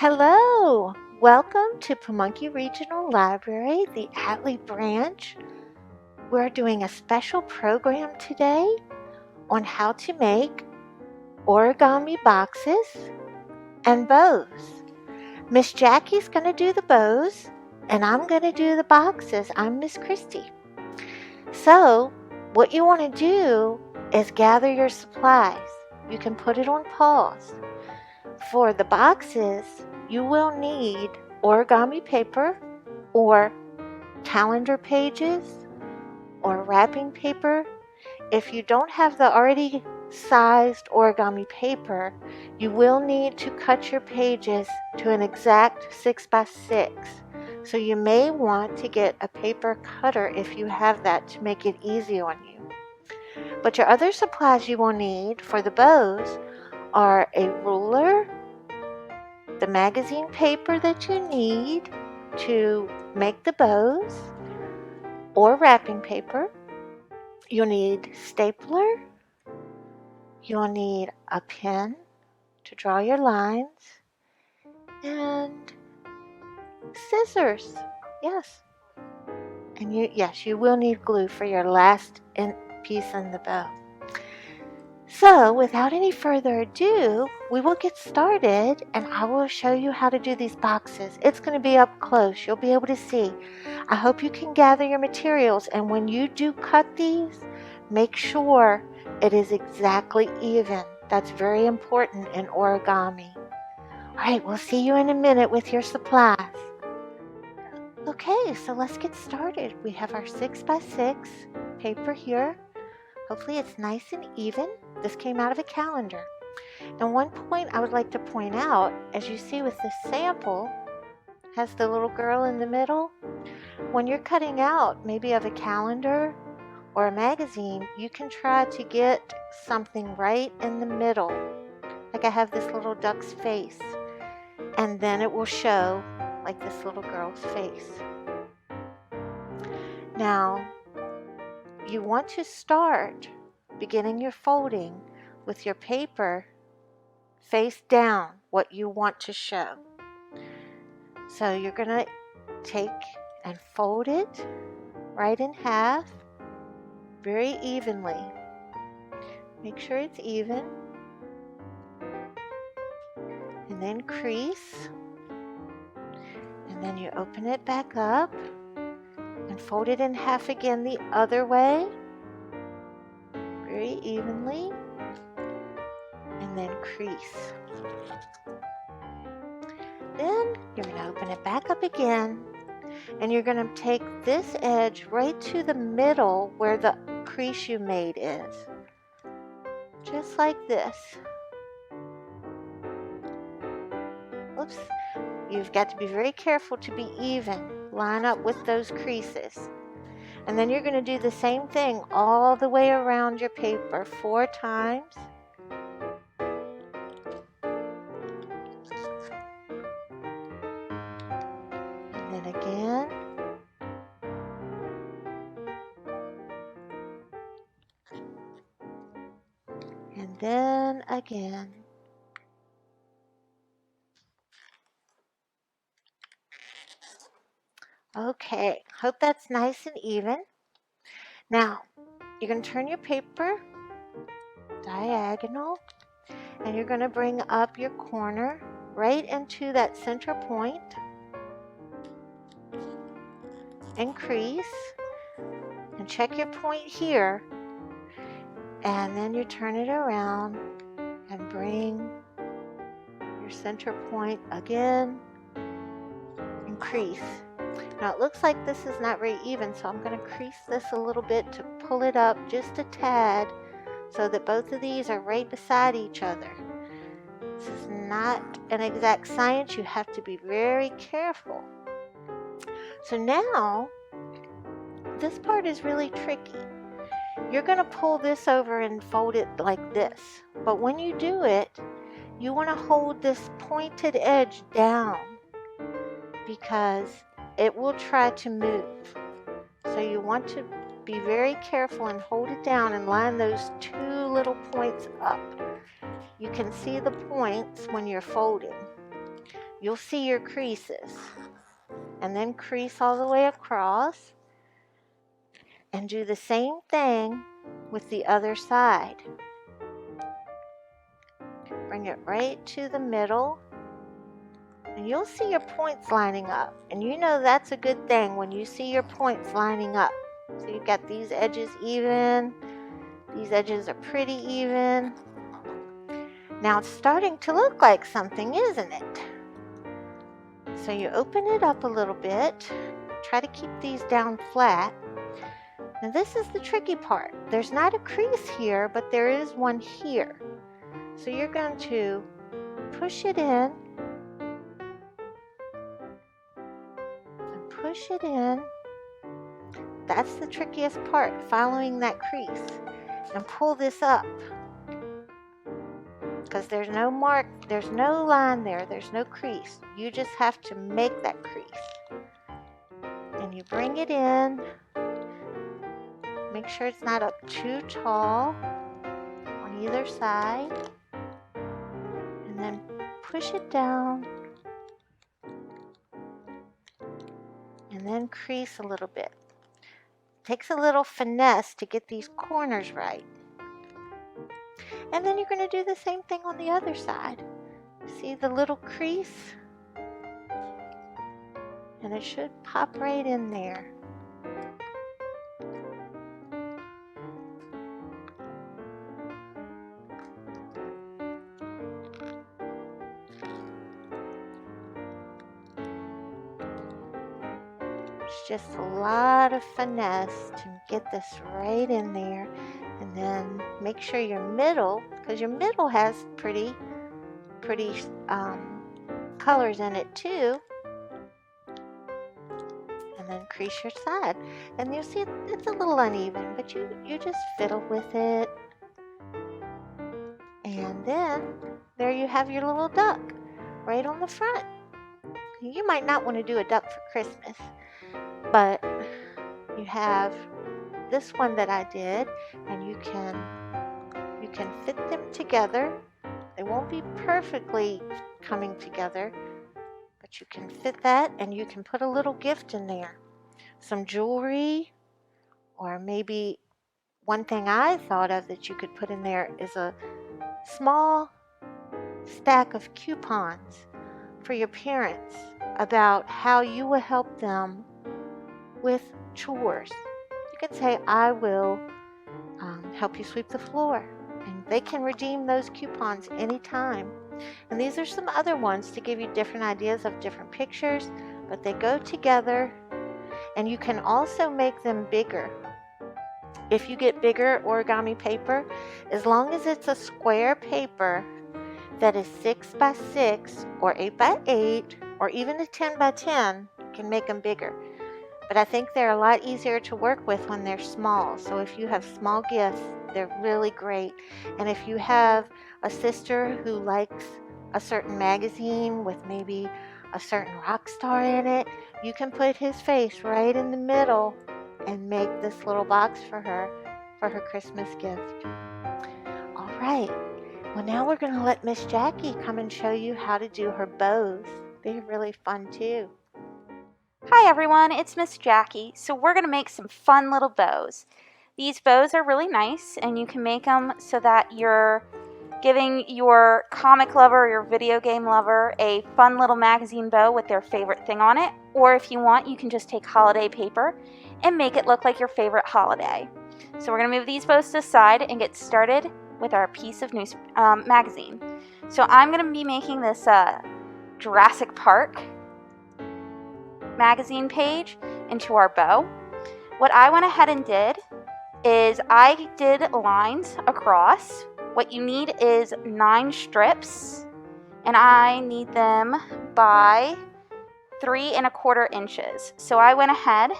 Hello! Welcome to Pamunkey Regional Library, the Atlee branch. We're doing a special program today on how to make origami boxes and bows. Miss Jackie's going to do the bows and I'm going to do the boxes. I'm Miss Christie. So, what you want to do is gather your supplies. You can put it on pause. For the boxes, you will need origami paper or calendar pages or wrapping paper. If you don't have the already sized origami paper, you will need to cut your pages to an exact 6x6. So you may want to get a paper cutter if you have that to make it easy on you. But your other supplies you will need for the bows are a ruler, the magazine paper that you need to make the bows, or wrapping paper. You'll need stapler. You'll need a pen to draw your lines, and scissors. Yes. And you will need glue for your last piece in the bow. So, without any further ado, we will get started and I will show you how to do these boxes. It's going to be up close. You'll be able to see. I hope you can gather your materials, and when you do cut these, make sure it is exactly even. That's very important in origami. Alright, we'll see you in a minute with your supplies. Okay, so let's get started. We have our 6x6 paper here. Hopefully it's nice and even. This came out of a calendar. And one point I would like to point out, as you see with this sample, has the little girl in the middle. When you're cutting out maybe of a calendar or a magazine, you can try to get something right in the middle. Like I have this little duck's face. And then it will show like this little girl's face. Now, you want to start beginning your folding with your paper face down, what you want to show. So you're going to take and fold it right in half very evenly. Make sure it's even. And then crease. And then you open it back up and fold it in half again the other way. Very evenly, and then crease. Then you're going to open it back up again, and you're going to take this edge right to the middle where the crease you made is. Just like this. Oops. You've got to be very careful to be even. Line up with those creases. And then you're going to do the same thing all the way around your paper 4 times. And then again. And then again. Okay, hope that's nice and even. Now, you're going to turn your paper diagonal, and you're going to bring up your corner right into that center point and crease, and check your point here, and then you turn it around and bring your center point again and crease. Now it looks like this is not very even, so I'm going to crease this a little bit to pull it up just a tad so that both of these are right beside each other. This is not an exact science. You have to be very careful. So now, this part is really tricky. You're going to pull this over and fold it like this. But when you do it, you want to hold this pointed edge down because it will try to move. So you want to be very careful and hold it down and line those 2 little points up. You can see the points when you're folding. you'll see your creases. And then crease all the way across. And do the same thing with the other side. Bring it right to the middle. And you'll see your points lining up. And you know that's a good thing when you see your points lining up. So you've got these edges even. These edges are pretty even. Now it's starting to look like something, isn't it? So you open it up a little bit. Try to keep these down flat. Now this is the tricky part. There's not a crease here, but there is one here. So you're going to push it in. And push it in. That's the trickiest part, following that crease. And pull this up. Because there's no mark, there's no line there, there's no crease. You just have to make that crease. And you bring it in. Make sure it's not up too tall on either side. And then push it down. And then crease a little bit. Takes a little finesse to get these corners right. And then you're going to do the same thing on the other side. See the little crease? And it should pop right in there. It's just a lot of finesse to get this right in there. And then make sure your middle, because your middle has pretty colors in it too. And then crease your side. And you'll see it's a little uneven, but you just fiddle with it. And then there you have your little duck right on the front. You might not want to do a duck for Christmas, but you have this one that I did, and you can fit them together. They won't be perfectly coming together, but you can fit that, and you can put a little gift in there. Some jewelry, or maybe one thing I thought of that you could put in there is a small stack of coupons for your parents about how you will help them with chores. You can say, I will help you sweep the floor. And they can redeem those coupons anytime. And these are some other ones to give you different ideas of different pictures, but they go together. And you can also make them bigger. If you get bigger origami paper, as long as it's a square paper that is 6 by 6 or 8 by 8 or even a 10 by 10, you can make them bigger. But I think they're a lot easier to work with when they're small. So if you have small gifts, they're really great. And if you have a sister who likes a certain magazine with maybe a certain rock star in it, you can put his face right in the middle and make this little box for her Christmas gift. All right. Well, now we're going to let Miss Jackie come and show you how to do her bows. They're really fun too. Hi everyone, it's Miss Jackie. So we're going to make some fun little bows. These bows are really nice, and you can make them so that you're giving your comic lover or your video game lover a fun little magazine bow with their favorite thing on it. Or if you want, you can just take holiday paper and make it look like your favorite holiday. So we're going to move these bows to the side and get started with our piece of magazine. So I'm going to be making this Jurassic Park magazine page into our bow. What I went ahead and did is I did lines across. What you need is 9 strips, and I need them by 3 1/4 inches. So I went ahead,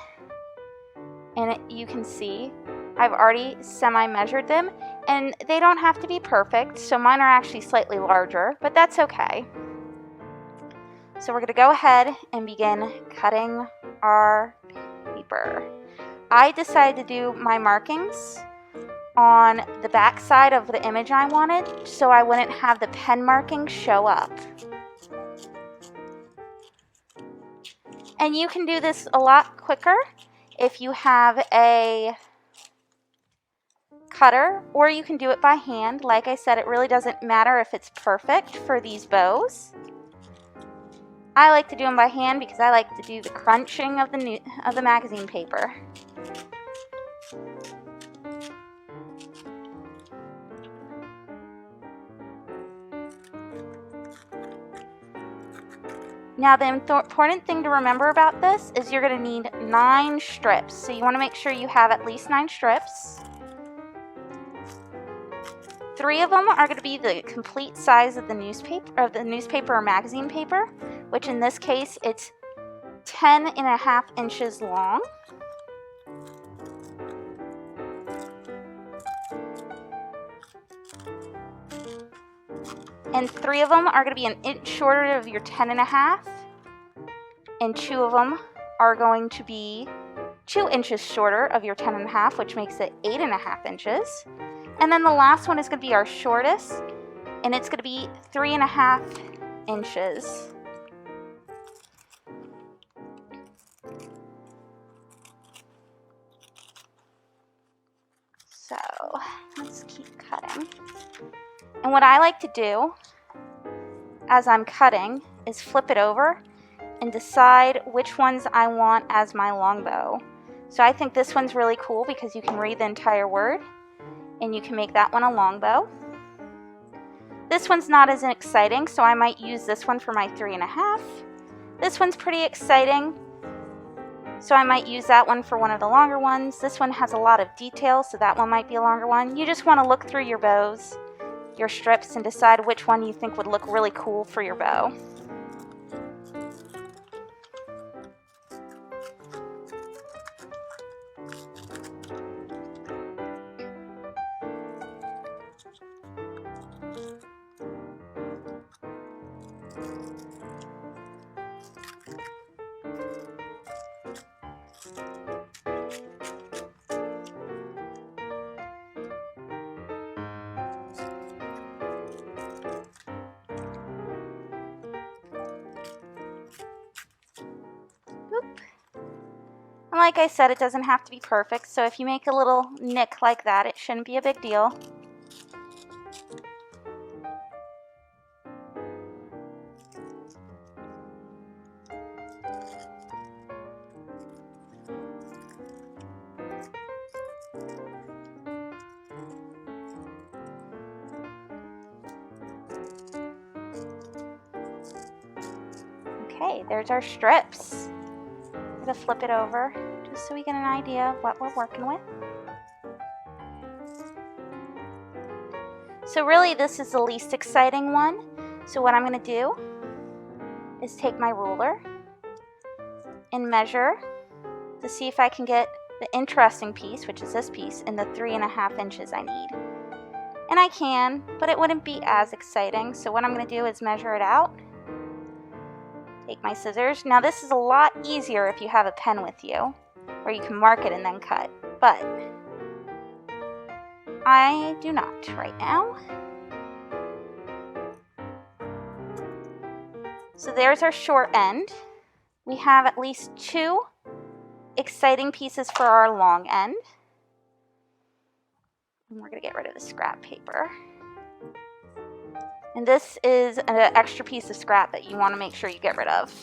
and you can see I've already semi-measured them, and they don't have to be perfect, so mine are actually slightly larger, but that's okay. So we're going to go ahead and begin cutting our paper. I decided to do my markings on the back side of the image I wanted, so I wouldn't have the pen markings show up. And you can do this a lot quicker if you have a cutter, or you can do it by hand. Like I said, it really doesn't matter if it's perfect for these bows. I like to do them by hand because I like to do the crunching of the magazine paper. Now the important thing to remember about this is you're going to need 9 strips. So you want to make sure you have at least 9 strips. 3 of them are going to be the complete size of the newspaper or magazine paper, which in this case it's 10.5 inches long. And 3 of them are going to be an inch shorter of your 10.5, and 2 of them are going to be 2 inches shorter of your 10.5, which makes it 8.5 inches. And then the last one is going to be our shortest, and it's going to be 3.5 inches. So let's keep cutting. And what I like to do as I'm cutting is flip it over and decide which ones I want as my longbow. So I think this one's really cool because you can read the entire word, and you can make that one a longbow. This one's not as exciting, so I might use this one for my 3.5. This one's pretty exciting, so I might use that one for one of the longer ones. This one has a lot of detail, so that one might be a longer one. You just want to look through your bows, your strips, and decide which one you think would look really cool for your bow. And like I said, it doesn't have to be perfect, so if you make a little nick like that, it shouldn't be a big deal. Okay, there's our strips. I'm going to flip it over just so we get an idea of what we're working with. So really this is the least exciting one. So what I'm going to do is take my ruler and measure to see if I can get the interesting piece, which is this piece, in the 3.5 inches I need. And I can, but it wouldn't be as exciting. So what I'm going to do is measure it out. Take my scissors. Now this is a lot easier if you have a pen with you, where you can mark it and then cut, but I do not right now. So there's our short end. We have at least 2 exciting pieces for our long end. And we're going to get rid of the scrap paper. And this is an extra piece of scrap that you want to make sure you get rid of.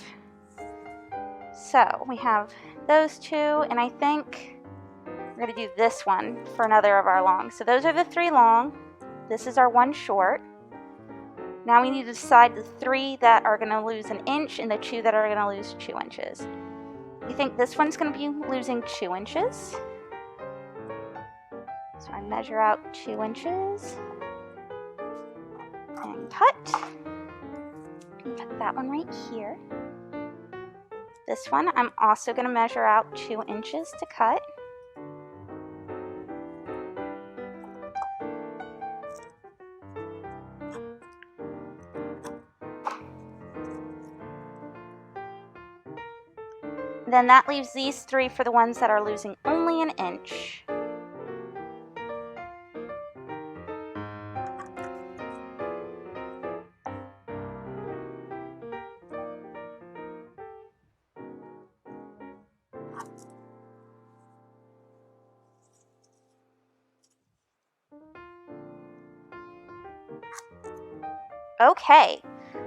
So we have those 2, and I think we're going to do this one for another of our long. So those are the 3 long. This is our 1 short. Now we need to decide the 3 that are going to lose an inch and the 2 that are going to lose 2 inches. We think this one's going to be losing 2 inches. So I measure out 2 inches and cut. And put that one right here. This one I'm also going to measure out 2 inches to cut. Then that leaves these 3 for the ones that are losing only an inch. Okay,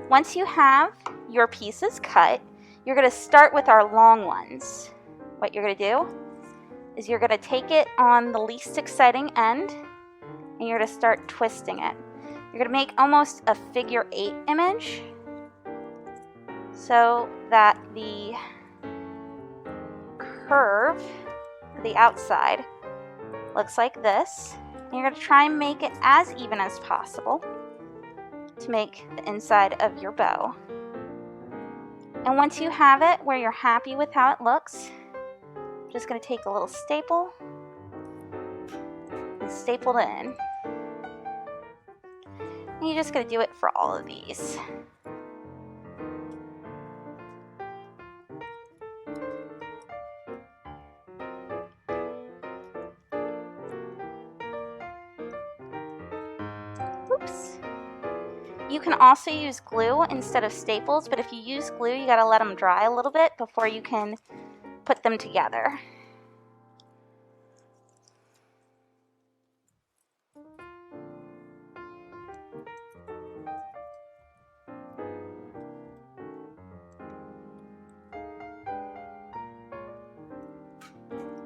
once you have your pieces cut, you're going to start with our long ones. What you're going to do is you're going to take it on the least exciting end and you're going to start twisting it. You're going to make almost a figure 8 image so that the curve, the outside, looks like this. And you're going to try and make it as even as possible to make the inside of your bow. And once you have it where you're happy with how it looks, I'm just going to take a little staple and staple it in. And you're just going to do it for all of these. Oops. You can also use glue instead of staples, but if you use glue, you got to let them dry a little bit before you can put them together.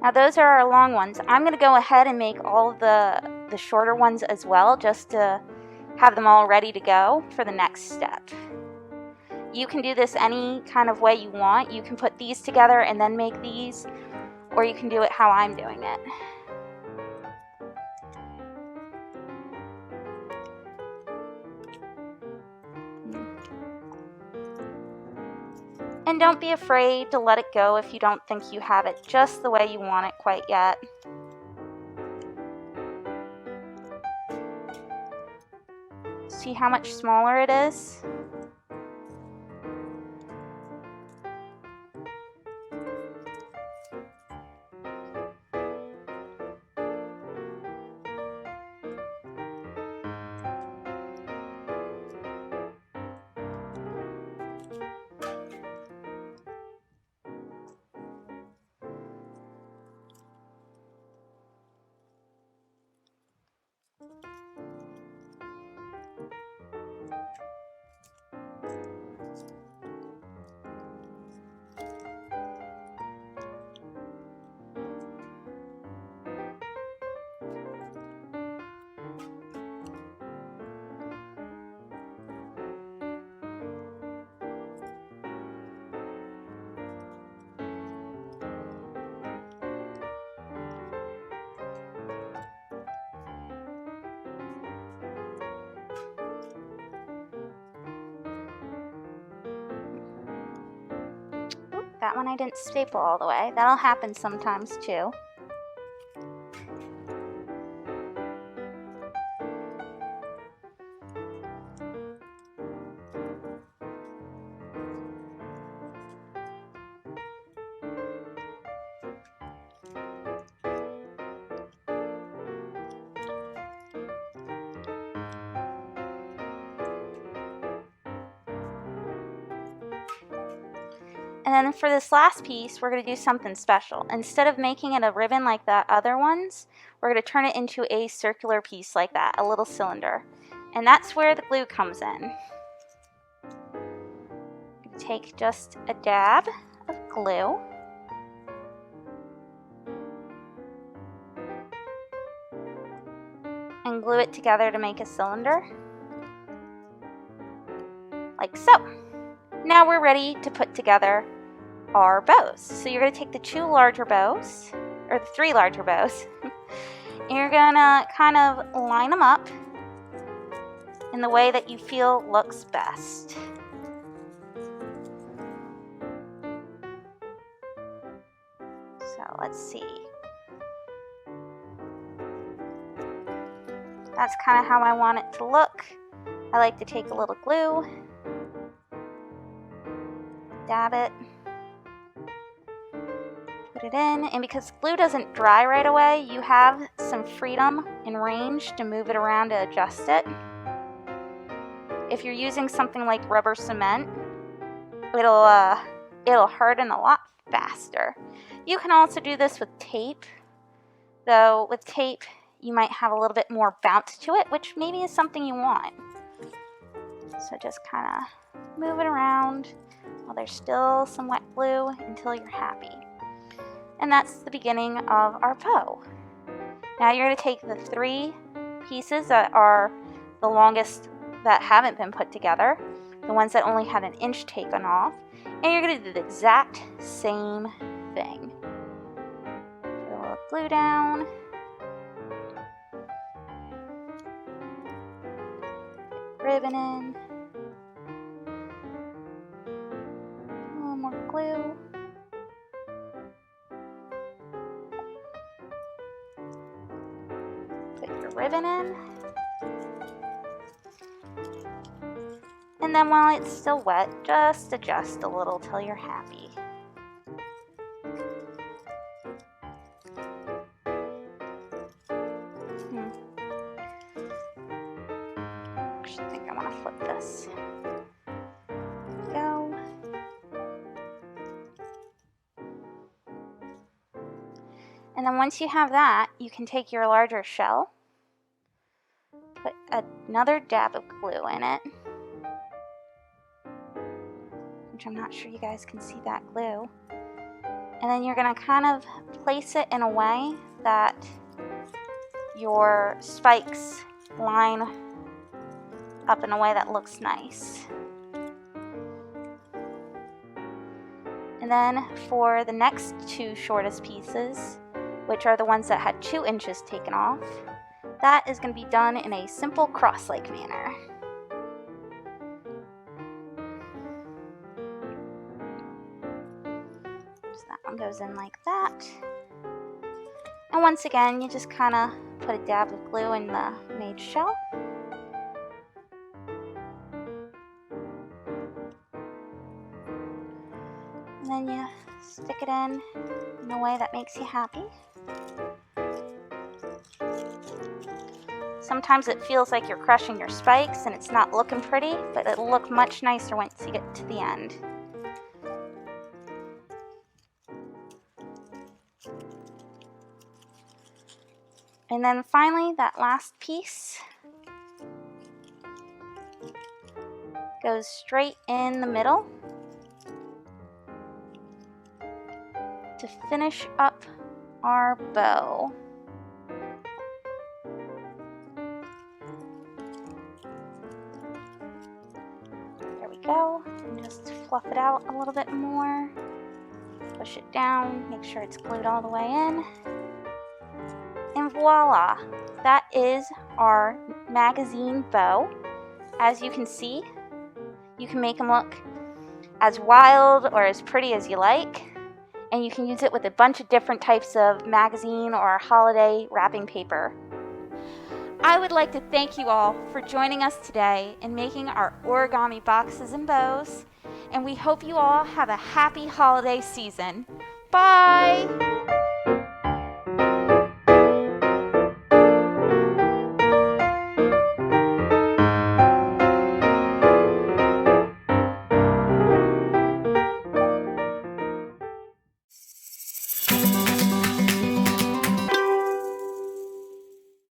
Now those are our long ones. I'm going to go ahead and make all the shorter ones as well, just to have them all ready to go for the next step. You can do this any kind of way you want. You can put these together and then make these, or you can do it how I'm doing it. And don't be afraid to let it go if you don't think you have it just the way you want it quite yet. See how much smaller it is? That one I didn't staple all the way. That'll happen sometimes too. And then for this last piece, we're going to do something special. Instead of making it a ribbon like the other ones, we're going to turn it into a circular piece like that, a little cylinder. And that's where the glue comes in. Take just a dab of glue. And glue it together to make a cylinder. Like so. Now we're ready to put together our bows. So you're going to take the 2 larger bows, or the 3 larger bows, and you're going to kind of line them up in the way that you feel looks best. So let's see. That's kind of how I want it to look. I like to take a little glue, dab it, put it in, and because glue doesn't dry right away, you have some freedom and range to move it around to adjust it. If you're using something like rubber cement, it'll harden a lot faster. You can also do this with tape, though with tape you might have a little bit more bounce to it, which maybe is something you want. So just kind of move it around while there's still some wet glue until you're happy. And that's the beginning of our bow. Now you're going to take the 3 pieces that are the longest that haven't been put together, the ones that only had an inch taken off, and you're going to do the exact same thing. Put a little glue down. Put ribbon in. A little more glue. Put your ribbon in. And then while it's still wet, just adjust a little till you're happy. Actually, I think I want to flip this. There we go. And then once you have that, you can take your larger shell, put another dab of glue in it, which I'm not sure you guys can see that glue. And then you're going to kind of place it in a way that your spikes line up in a way that looks nice. And then for the next 2 shortest pieces, which are the ones that had 2 inches taken off, that is going to be done in a simple cross-like manner. So that one goes in like that. And once again, you just kind of put a dab of glue in the made shell. And then you stick it in a way that makes you happy. Sometimes it feels like you're crushing your spikes and it's not looking pretty, but it'll look much nicer once you get to the end. And then finally, that last piece goes straight in the middle to finish up our bow. There we go. And just fluff it out a little bit more. Push it down, make sure it's glued all the way in. And voila! That is our magazine bow. As you can see, you can make them look as wild or as pretty as you like. And you can use it with a bunch of different types of magazine or holiday wrapping paper. I would like to thank you all for joining us today in making our origami boxes and bows, and we hope you all have a happy holiday season. Bye!